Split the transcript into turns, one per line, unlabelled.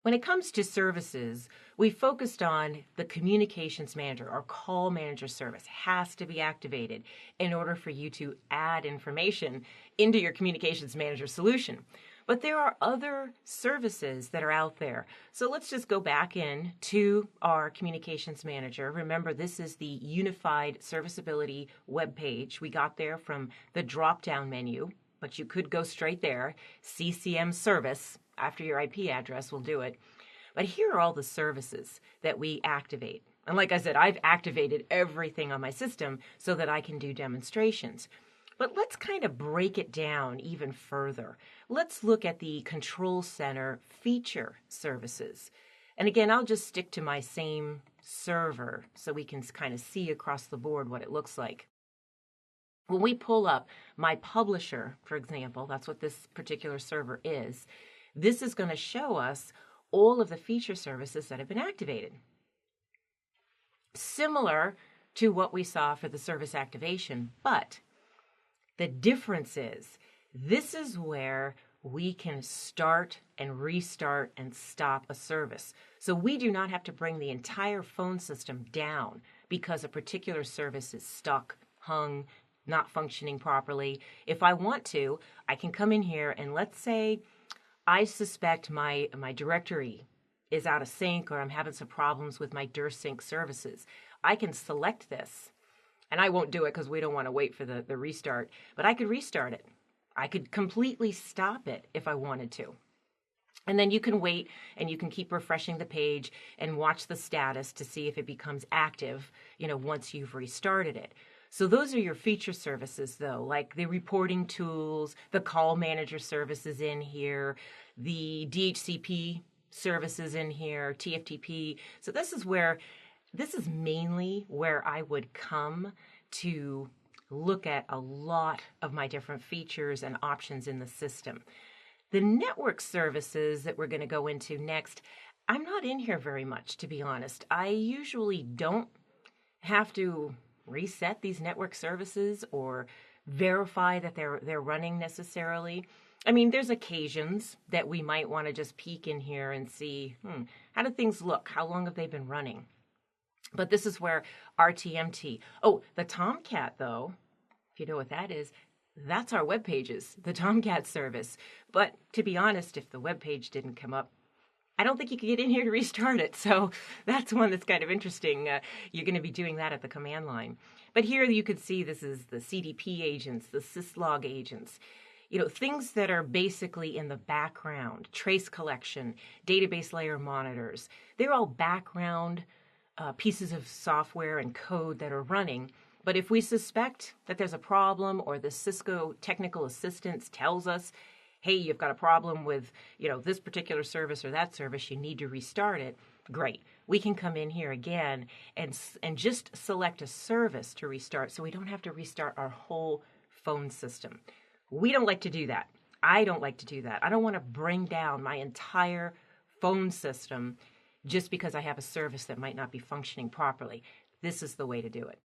When it comes to services, we focused on the communications manager or call manager service has to be activated in order for you to add information into your communications manager solution. But there are other services that are out there. So let's just go back in to our communications manager. Remember, this is the unified serviceability web page. We got there from the drop-down menu, but you could go straight there, CCM service. After your IP address will do it. But here are all the services that we activate. And like I said, I've activated everything on my system so that I can do demonstrations. But let's kind of break it down even further. Let's look at the control center feature services. And again, I'll just stick to my same server so we can kind of see across the board what it looks like. When we pull up my publisher, for example, that's what this particular server is, this is going to show us all of the feature services that have been activated. Similar to what we saw for the service activation, but the difference is this is where we can start and restart and stop a service. So we do not have to bring the entire phone system down because a particular service is stuck, hung, not functioning properly. If I want to, I can come in here and let's say I suspect my directory is out of sync or I'm having some problems with my dir sync services. I can select this, and I won't do it because we don't want to wait for the restart, but I could restart it. I could completely stop it if I wanted to. And then you can wait and you can keep refreshing the page and watch the status to see if it becomes active, once you've restarted it. So those are your feature services, though, like the reporting tools, the call manager services in here, the DHCP services in here, TFTP. So this is mainly where I would come to look at a lot of my different features and options in the system. The network services that we're going to go into next, I'm not in here very much, to be honest. I usually don't have to reset these network services or verify that they're running necessarily. I mean, there's occasions that we might want to just peek in here and see, how do things look? How long have they been running? But this is where RTMT. Oh, the Tomcat, though, if you know what that is, that's our web pages, the Tomcat service. But to be honest, if the web page didn't come up, I don't think you could get in here to restart it. So that's one that's kind of interesting. You're going to be doing that at the command line. But here you could see this is the CDP agents, the syslog agents, things that are basically in the background, trace collection, database layer monitors. They're all background pieces of software and code that are running. But if we suspect that there's a problem or the Cisco technical assistance tells us, hey, you've got a problem with, this particular service or that service, you need to restart it, great. We can come in here again and just select a service to restart so we don't have to restart our whole phone system. We don't like to do that. I don't like to do that. I don't want to bring down my entire phone system just because I have a service that might not be functioning properly. This is the way to do it.